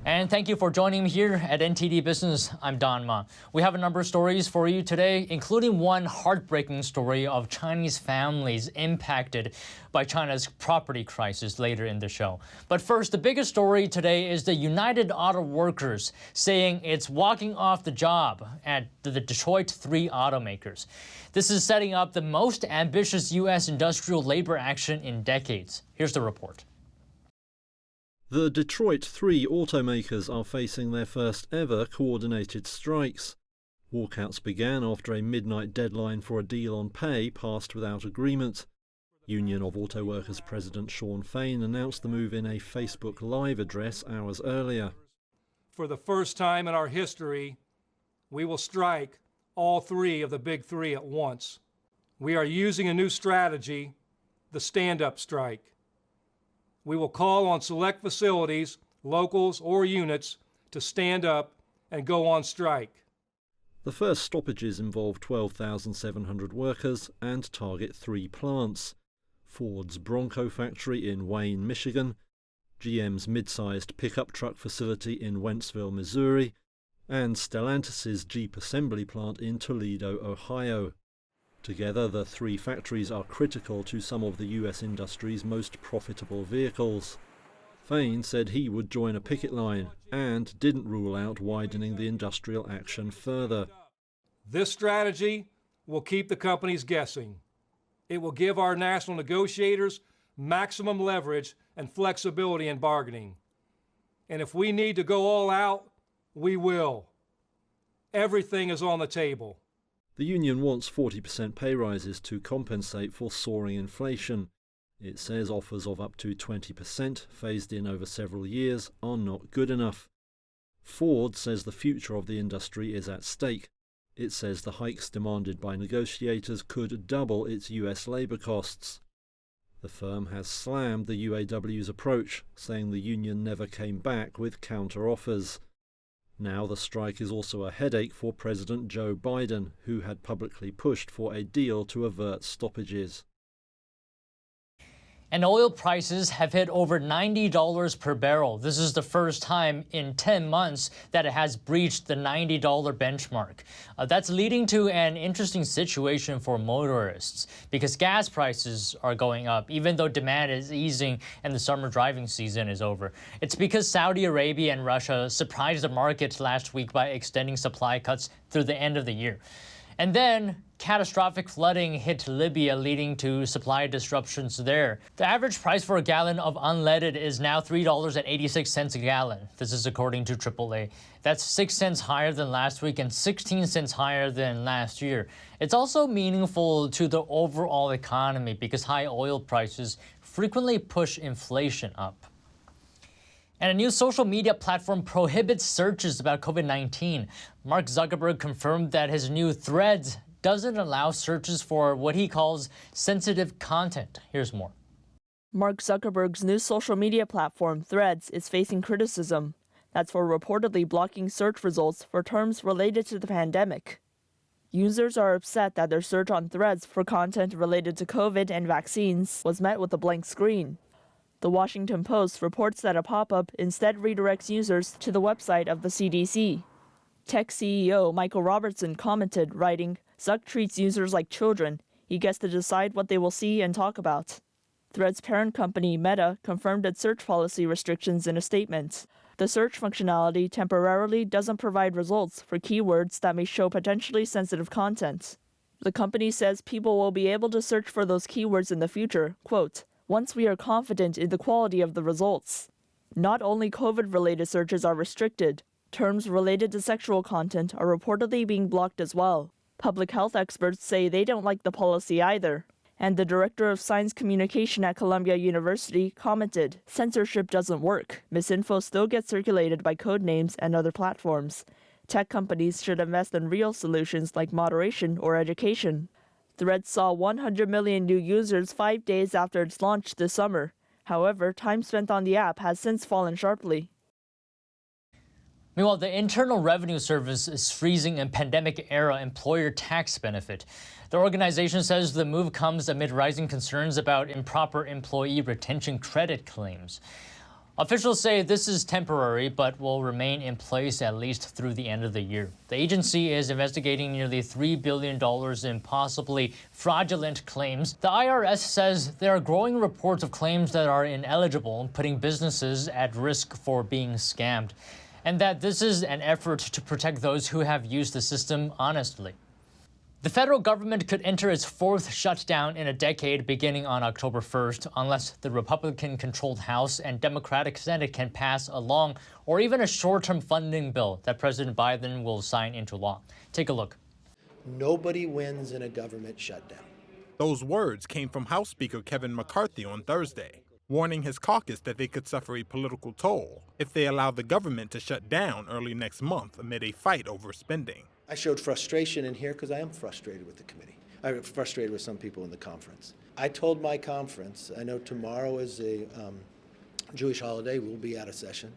And thank you for joining me here at NTD Business. I'm Don Ma. We have a number of stories for you today, including one heartbreaking story of Chinese families impacted by China's property crisis later in the show. But first, the biggest story today is the United Auto Workers saying it's walking off the job at the Detroit 3 automakers. This is setting up the most ambitious U.S. industrial labor action in decades. Here's the report. The Detroit 3 automakers are facing their first ever coordinated strikes. Walkouts began after a midnight deadline for a deal on pay passed without agreement. Union of Auto Workers President Shawn Fain announced the move in a Facebook Live address hours earlier. For the first time in our history, we will strike all three of the big three at once. We are using a new strategy, the stand-up strike. We will call on select facilities, locals, or units to stand up and go on strike. The first stoppages involve 12,700 workers and target 3 plants: Ford's Bronco factory in Wayne, Michigan, GM's mid-sized pickup truck facility in Wentzville, Missouri, and Stellantis' Jeep assembly plant in Toledo, Ohio. Together, the 3 factories are critical to some of the U.S. industry's most profitable vehicles. Fain said he would join a picket line and didn't rule out widening the industrial action further. This strategy will keep the companies guessing. It will give our national negotiators maximum leverage and flexibility in bargaining. And if we need to go all out, we will. Everything is on the table. The union wants 40% pay rises to compensate for soaring inflation. It says offers of up to 20%, phased in over several years, are not good enough. Ford says the future of the industry is at stake. It says the hikes demanded by negotiators could double its US labour costs. The firm has slammed the UAW's approach, saying the union never came back with counter-offers. Now the strike is also a headache for President Joe Biden, who had publicly pushed for a deal to avert stoppages. And oil prices have hit over $90 per barrel. This is the first time in 10 months that it has breached the $90 benchmark. That's leading to an interesting situation for motorists because gas prices are going up, even though demand is easing and the summer driving season is over. It's because Saudi Arabia and Russia surprised the market last week by extending supply cuts through the end of the year. And then catastrophic flooding hit Libya, leading to supply disruptions there. The average price for a gallon of unleaded is now $3.86 a gallon. This is according to AAA. That's 6 cents higher than last week and 16 cents higher than last year. It's also meaningful to the overall economy because high oil prices frequently push inflation up. And a new social media platform prohibits searches about COVID-19. Mark Zuckerberg confirmed that his new Threads doesn't allow searches for what he calls sensitive content. Here's more. Mark Zuckerberg's new social media platform, Threads, is facing criticism. That's for reportedly blocking search results for terms related to the pandemic. Users are upset that their search on Threads for content related to COVID and vaccines was met with a blank screen. The Washington Post reports that a pop-up instead redirects users to the website of the CDC. Tech CEO Michael Robertson commented, writing, "Zuck treats users like children. He gets to decide what they will see and talk about." Threads' parent company, Meta, confirmed its search policy restrictions in a statement. The search functionality temporarily doesn't provide results for keywords that may show potentially sensitive content. The company says people will be able to search for those keywords in the future, quote, "once we are confident in the quality of the results." Not only COVID-related searches are restricted, terms related to sexual content are reportedly being blocked as well. Public health experts say they don't like the policy either. And the director of science communication at Columbia University commented, "Censorship doesn't work. Misinfo still gets circulated by code names and other platforms. Tech companies should invest in real solutions like moderation or education." Threads saw 100 million new users 5 days after its launch this summer. However, time spent on the app has since fallen sharply. Meanwhile, the Internal Revenue Service is freezing a pandemic-era employer tax benefit. The organization says the move comes amid rising concerns about improper employee retention credit claims. Officials say this is temporary, but will remain in place at least through the end of the year. The agency is investigating nearly $3 billion in possibly fraudulent claims. The IRS says there are growing reports of claims that are ineligible, putting businesses at risk for being scammed, and that this is an effort to protect those who have used the system honestly. The federal government could enter its fourth shutdown in a decade beginning on October 1st unless the Republican-controlled House and Democratic Senate can pass a long or even a short-term funding bill that President Biden will sign into law. Take a look. Nobody wins in a government shutdown. Those words came from House Speaker Kevin McCarthy on Thursday, warning his caucus that they could suffer a political toll if they allow the government to shut down early next month amid a fight over spending. I showed frustration in here because I am frustrated with the committee. I'm frustrated with some people in the conference. I told my conference, I know tomorrow is a Jewish holiday, we'll be out of session,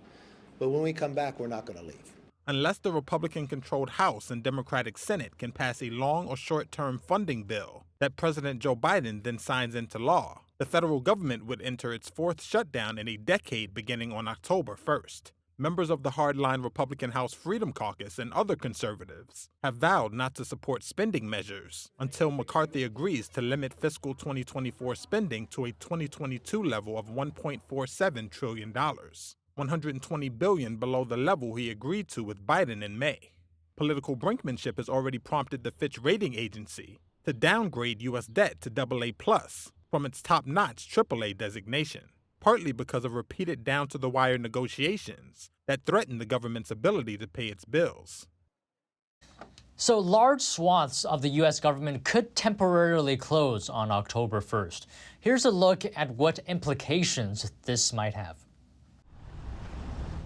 but when we come back, we're not going to leave. Unless the Republican-controlled House and Democratic Senate can pass a long or short-term funding bill that President Joe Biden then signs into law, the federal government would enter its fourth shutdown in a decade beginning on October 1st. Members of the hardline Republican House Freedom Caucus and other conservatives have vowed not to support spending measures until McCarthy agrees to limit fiscal 2024 spending to a 2022 level of $1.47 trillion, $120 billion below the level he agreed to with Biden in May. Political brinkmanship has already prompted the Fitch rating agency to downgrade U.S. debt to AA+ from its top-notch AAA designation, partly because of repeated down-to-the-wire negotiations that threaten the government's ability to pay its bills. So large swaths of the U.S. government could temporarily close on October 1st. Here's a look at what implications this might have.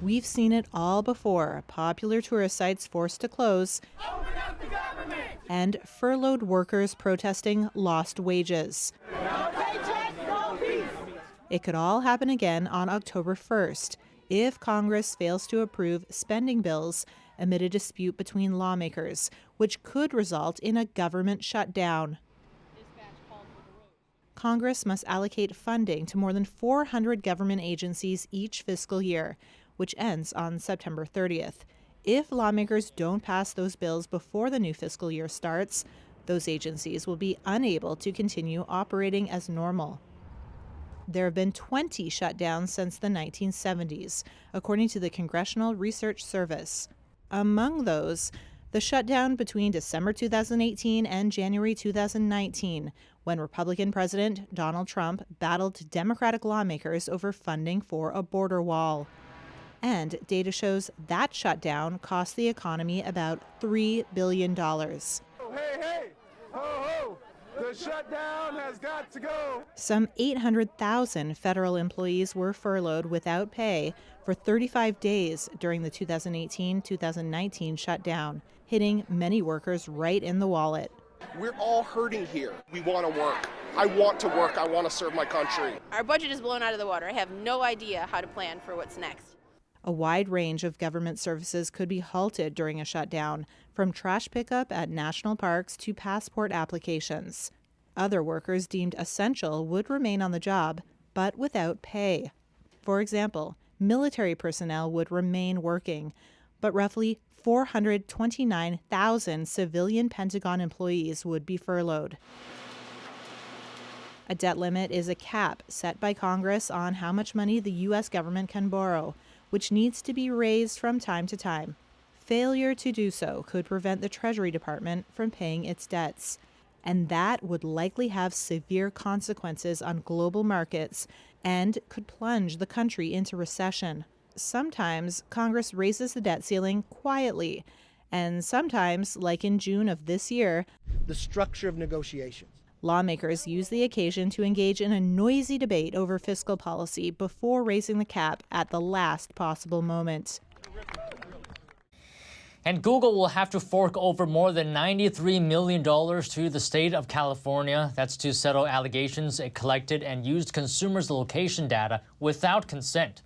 We've seen it all before. Popular tourist sites forced to close. Open up the government! And furloughed workers protesting lost wages. No paycheck, no peace! It could all happen again on October 1st if Congress fails to approve spending bills amid a dispute between lawmakers, which could result in a government shutdown. Congress must allocate funding to more than 400 government agencies each fiscal year, which ends on September 30th. If lawmakers don't pass those bills before the new fiscal year starts, those agencies will be unable to continue operating as normal. There have been 20 shutdowns since the 1970s, according to the Congressional Research Service. Among those, the shutdown between December 2018 and January 2019, when Republican President Donald Trump battled Democratic lawmakers over funding for a border wall. And data shows that shutdown cost the economy about $3 billion. Hey, hey, ho, ho, the shutdown has got to go. Some 800,000 federal employees were furloughed without pay for 35 days during the 2018-2019 shutdown, hitting many workers right in the wallet. We're all hurting here. We want to work. I want to work. I want to serve my country. Our budget is blown out of the water. I have no idea how to plan for what's next. A wide range of government services could be halted during a shutdown, from trash pickup at national parks to passport applications. Other workers deemed essential would remain on the job, but without pay. For example, military personnel would remain working, but roughly 429,000 civilian Pentagon employees would be furloughed. A debt limit is a cap set by Congress on how much money the U.S. government can borrow, which needs to be raised from time to time. Failure to do so could prevent the Treasury Department from paying its debts, and that would likely have severe consequences on global markets and could plunge the country into recession. Sometimes Congress raises the debt ceiling quietly, and sometimes, like in June of this year, The structure of negotiations. lawmakers use the occasion to engage in a noisy debate over fiscal policy before raising the cap at the last possible moment. And Google will have to fork over more than $93 million to the state of California. That's to settle allegations it collected and used consumers' location data without consent.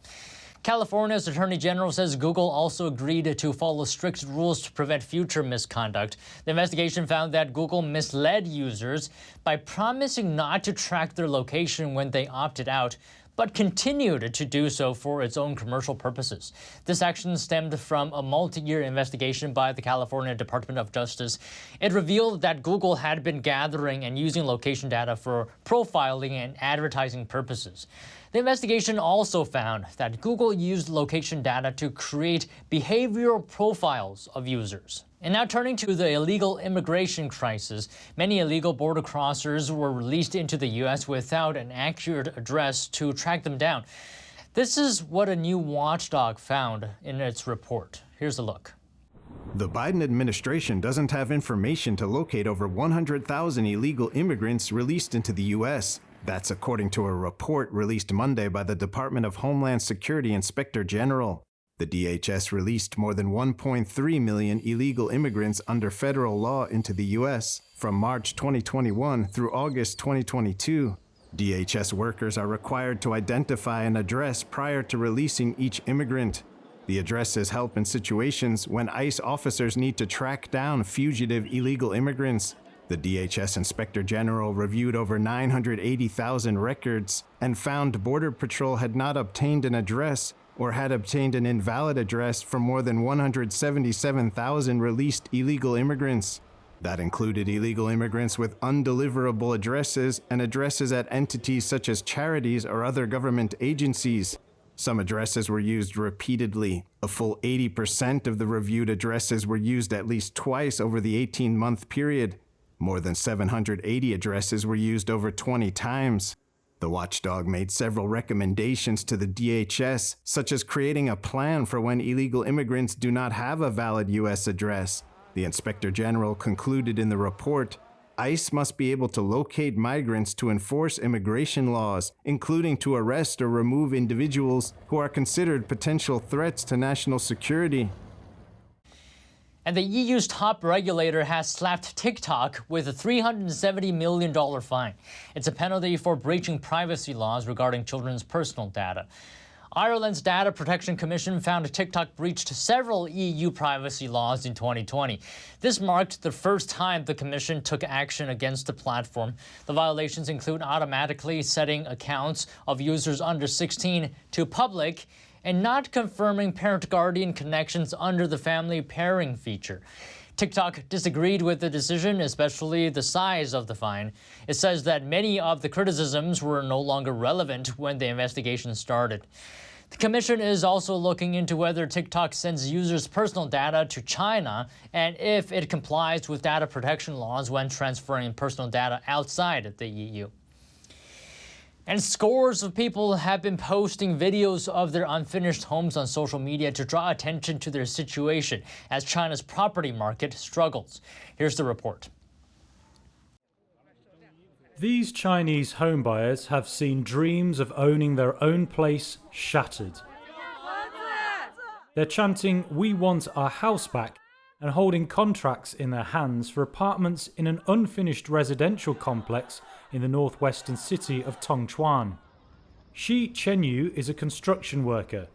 California's Attorney General says Google also agreed to follow strict rules to prevent future misconduct. The investigation found that Google misled users by promising not to track their location when they opted out. but continued to do so for its own commercial purposes. This action stemmed from a multi-year investigation by the California Department of Justice. It revealed that Google had been gathering and using location data for profiling and advertising purposes. The investigation also found that Google used location data to create behavioral profiles of users. And now turning to the illegal immigration crisis, many illegal border crossers were released into the U.S. without an accurate address to track them down. This is what a new watchdog found in its report. Here's a look. The Biden administration doesn't have information to locate over 100,000 illegal immigrants released into the U.S. That's according to a report released Monday by the Department of Homeland Security Inspector General. The DHS released more than 1.3 million illegal immigrants under federal law into the U.S. from March 2021 through August 2022. DHS workers are required to identify an address prior to releasing each immigrant. The addresses help in situations when ICE officers need to track down fugitive illegal immigrants. The DHS Inspector General reviewed over 980,000 records and found Border Patrol had not obtained an address or had obtained an invalid address for more than 177,000 released illegal immigrants. That included illegal immigrants with undeliverable addresses and addresses at entities such as charities or other government agencies. Some addresses were used repeatedly. A full 80% of the reviewed addresses were used at least twice over the 18-month period. More than 780 addresses were used over 20 times. The watchdog made several recommendations to the DHS, such as creating a plan for when illegal immigrants do not have a valid U.S. address. The Inspector General concluded in the report, ICE must be able to locate migrants to enforce immigration laws, including to arrest or remove individuals who are considered potential threats to national security. And the EU's top regulator has slapped TikTok with a $370 million fine. It's a penalty for breaching privacy laws regarding children's personal data. Ireland's Data Protection Commission found TikTok breached several EU privacy laws in 2020. This marked the first time the Commission took action against the platform. The violations include automatically setting accounts of users under 16 to public and not confirming parent-guardian connections under the family pairing feature. TikTok disagreed with the decision, especially the size of the fine. It says that many of the criticisms were no longer relevant when the investigation started. The Commission is also looking into whether TikTok sends users' personal data to China and if it complies with data protection laws when transferring personal data outside the EU. And scores of people have been posting videos of their unfinished homes on social media to draw attention to their situation as China's property market struggles. Here's the report. These Chinese homebuyers have seen dreams of owning their own place shattered. They're chanting, "We want our house back," and holding contracts in their hands for apartments in an unfinished residential complex in the northwestern city of Tongchuan. Shi Chenyu is a construction worker.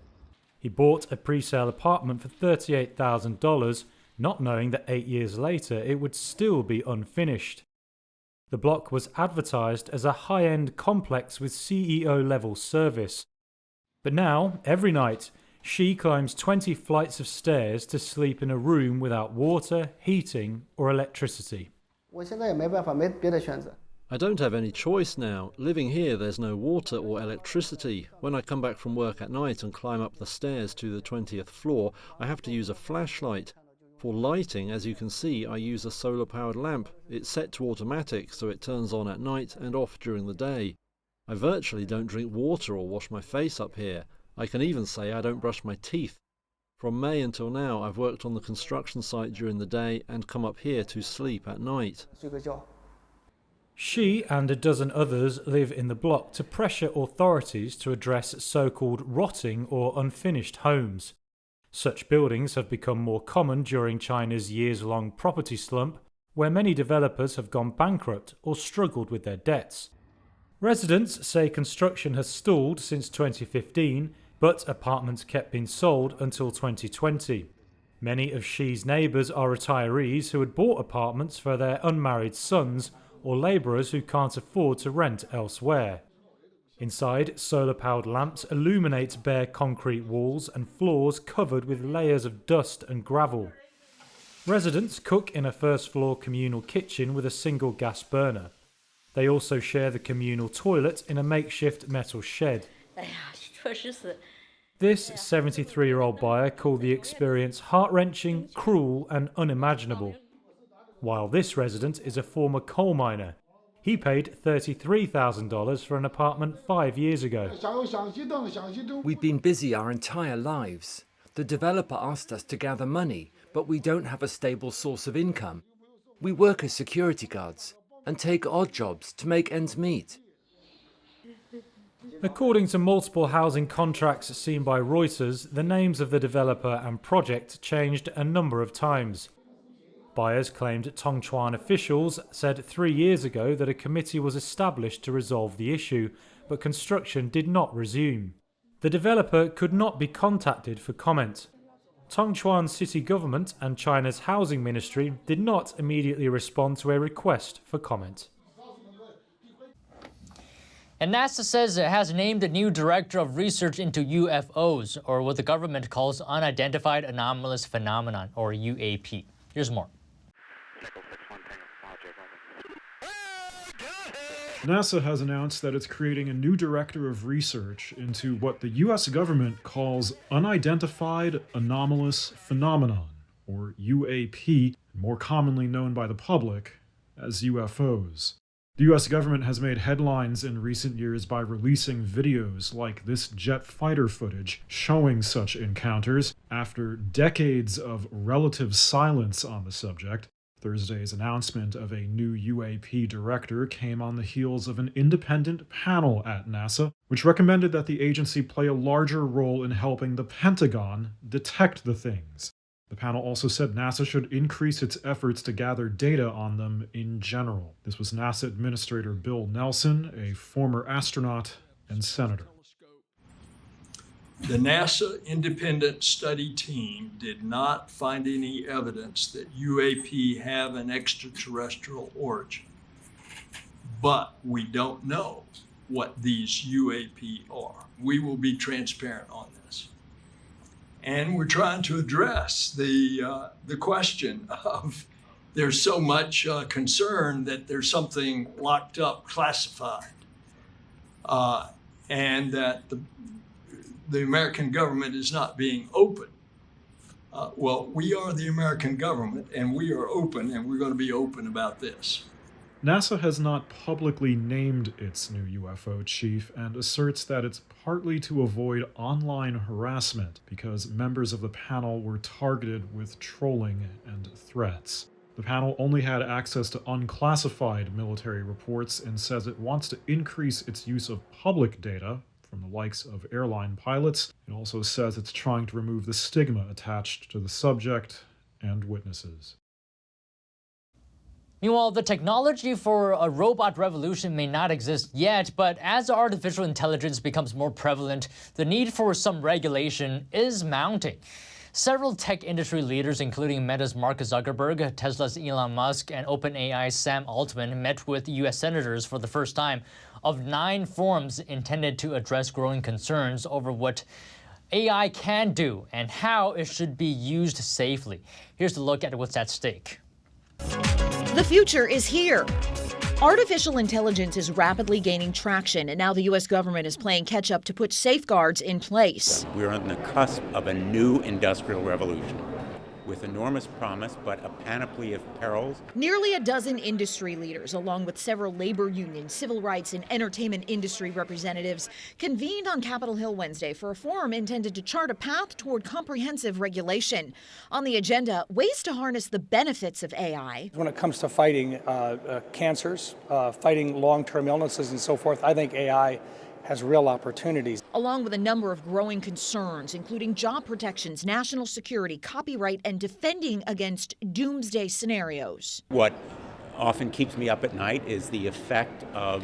He bought a pre-sale apartment for $38,000, not knowing that 8 years later it would still be unfinished. The block was advertised as a high-end complex with CEO-level service. But now, every night, Shi climbs 20 flights of stairs to sleep in a room without water, heating, or electricity. I don't have any choice now. Living here, there's no water or electricity. When I come back from work at night and climb up the stairs to the 20th floor, I have to use a flashlight. For lighting, as you can see, I use a solar-powered lamp. It's set to automatic, so it turns on at night and off during the day. I virtually don't drink water or wash my face up here. I can even say I don't brush my teeth. From May until now, I've worked on the construction site during the day and come up here to sleep at night. She and a dozen others live in the block to pressure authorities to address so-called rotting or unfinished homes. Such buildings have become more common during China's years-long property slump, where many developers have gone bankrupt or struggled with their debts. Residents say construction has stalled since 2015, but apartments kept being sold until 2020. Many of Shi's neighbours are retirees who had bought apartments for their unmarried sons or labourers who can't afford to rent elsewhere. Inside, solar-powered lamps illuminate bare concrete walls and floors covered with layers of dust and gravel. Residents cook in a first-floor communal kitchen with a single gas burner. They also share the communal toilet in a makeshift metal shed. This 73-year-old buyer called the experience heart-wrenching, cruel and unimaginable. While this resident is a former coal miner. He paid $33,000 for an apartment 5 years ago. We've been busy our entire lives. The developer asked us to gather money, but we don't have a stable source of income. We work as security guards and take odd jobs to make ends meet. According to multiple housing contracts seen by Reuters, the names of the developer and project changed a number of times. Buyers claimed Tongchuan officials said 3 years ago that a committee was established to resolve the issue, but construction did not resume. The developer could not be contacted for comment. Tongchuan city government and China's housing ministry did not immediately respond to a request for comment. And NASA says it has named a new director of research into UFOs, or what the government calls Unidentified Anomalous Phenomenon, or UAP. Here's more. NASA has announced that it's creating a new director of research into what the U.S. government calls Unidentified Anomalous Phenomenon, or UAP, more commonly known by the public as UFOs. The U.S. government has made headlines in recent years by releasing videos like this jet fighter footage showing such encounters after decades of relative silence on the subject. Thursday's announcement of a new UAP director came on the heels of an independent panel at NASA, which recommended that the agency play a larger role in helping the Pentagon detect the things. The panel also said NASA should increase its efforts to gather data on them in general. This was NASA Administrator Bill Nelson, a former astronaut and senator. The NASA independent study team did not find any evidence that UAP have an extraterrestrial origin. But we don't know what these UAP are. We will be transparent on this. And we're trying to address the question of there's so much concern that there's something locked up, classified, and that the American government is not being open. Well, we are the American government, and we are open, and we're going to be open about this. NASA has not publicly named its new UFO chief and asserts that it's partly to avoid online harassment because members of the panel were targeted with trolling and threats. The panel only had access to unclassified military reports and says it wants to increase its use of public data from the likes of airline pilots. It also says it's trying to remove the stigma attached to the subject and witnesses. Meanwhile, the technology for a robot revolution may not exist yet, but as artificial intelligence becomes more prevalent, the need for some regulation is mounting. Several tech industry leaders, including Meta's Mark Zuckerberg, Tesla's Elon Musk, and OpenAI's Sam Altman, met with U.S. senators for the first time of 9 forums intended to address growing concerns over what AI can do and how it should be used safely. Here's a look at what's at stake. The future is here. Artificial intelligence is rapidly gaining traction, and now the U.S. government is playing catch-up to put safeguards in place. We're on the cusp of a new industrial revolution with enormous promise, but a panoply of perils. Nearly a dozen industry leaders, along with several labor unions, civil rights, and entertainment industry representatives, convened on Capitol Hill Wednesday for a forum intended to chart a path toward comprehensive regulation. On the agenda, ways to harness the benefits of AI. When it comes to fighting cancers, fighting long-term illnesses and so forth, I think AI has real opportunities. Along with a number of growing concerns, including job protections, national security, copyright, and defending against doomsday scenarios. What often keeps me up at night is the effect of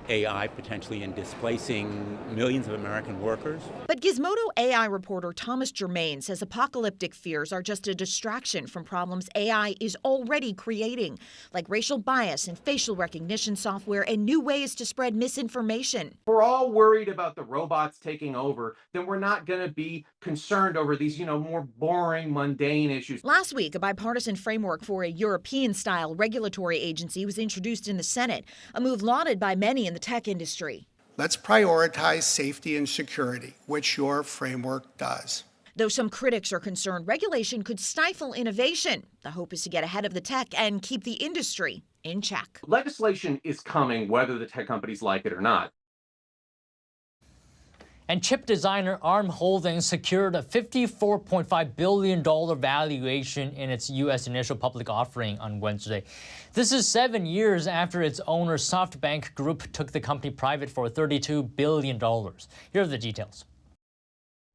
AI potentially in displacing millions of American workers. But Gizmodo AI reporter Thomas Germain says apocalyptic fears are just a distraction from problems AI is already creating, like racial bias and facial recognition software and new ways to spread misinformation. If we're all worried about the robots taking over, then we're not going to be concerned over these, more boring, mundane issues. Last week, a bipartisan framework for a European-style regulatory agency was introduced in the Senate, a move lauded by many in the tech industry. Let's prioritize safety and security, which your framework does. Though some critics are concerned regulation could stifle innovation, the hope is to get ahead of the tech and keep the industry in check. Legislation is coming whether the tech companies like it or not. And chip designer ARM Holdings secured a $54.5 billion valuation in its U.S. initial public offering on Wednesday. This is 7 years after its owner SoftBank Group took the company private for $32 billion. Here are the details.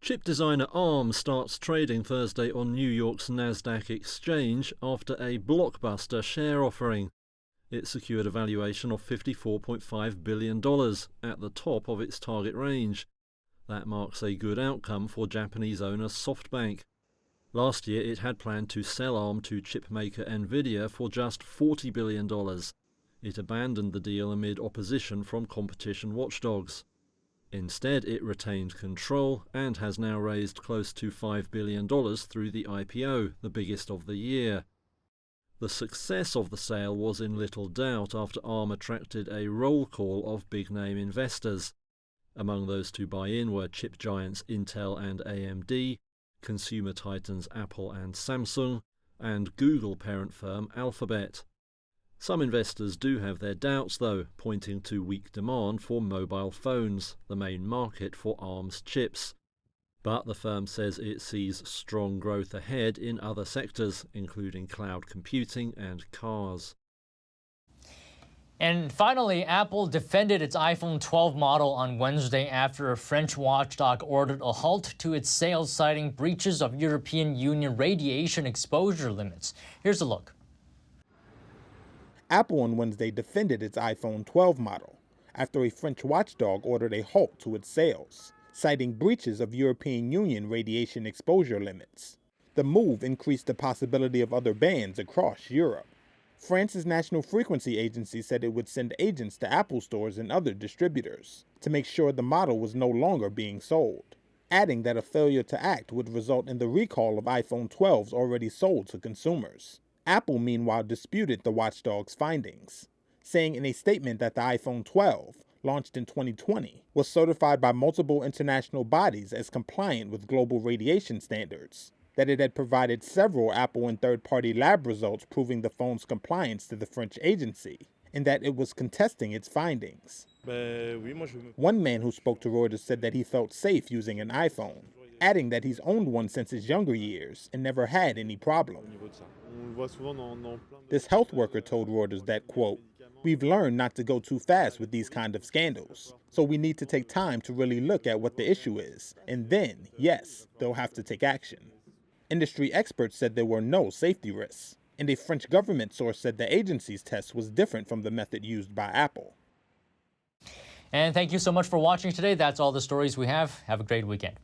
Chip designer ARM starts trading Thursday on New York's Nasdaq exchange after a blockbuster share offering. It secured a valuation of $54.5 billion at the top of its target range. That marks a good outcome for Japanese owner SoftBank. Last year it had planned to sell ARM to chipmaker Nvidia for just $40 billion. It abandoned the deal amid opposition from competition watchdogs. Instead, it retained control and has now raised close to $5 billion through the IPO, the biggest of the year. The success of the sale was in little doubt after ARM attracted a roll call of big-name investors. Among those to buy in were chip giants Intel and AMD, consumer titans Apple and Samsung, and Google parent firm Alphabet. Some investors do have their doubts, though, pointing to weak demand for mobile phones, the main market for ARM's chips. But the firm says it sees strong growth ahead in other sectors, including cloud computing and cars. And finally, Apple defended its iPhone 12 model on Wednesday after a French watchdog ordered a halt to its sales, citing breaches of European Union radiation exposure limits. Here's a look. Apple on Wednesday defended its iPhone 12 model after a French watchdog ordered a halt to its sales, citing breaches of European Union radiation exposure limits. The move increased the possibility of other bans across Europe. France's National Frequency Agency said it would send agents to Apple stores and other distributors to make sure the model was no longer being sold, adding that a failure to act would result in the recall of iPhone 12s already sold to consumers. Apple, meanwhile, disputed the watchdog's findings, saying in a statement that the iPhone 12, launched in 2020, was certified by multiple international bodies as compliant with global radiation standards, that it had provided several Apple and third-party lab results proving the phone's compliance to the French agency, and that it was contesting its findings. One man who spoke to Reuters said that he felt safe using an iPhone, adding that he's owned one since his younger years and never had any problem. This health worker told Reuters that, quote, "We've learned not to go too fast with these kind of scandals, so we need to take time to really look at what the issue is, and then, yes, they'll have to take action." Industry experts said there were no safety risks, and a French government source said the agency's test was different from the method used by Apple. And thank you so much for watching today. That's all the stories we have. Have a great weekend.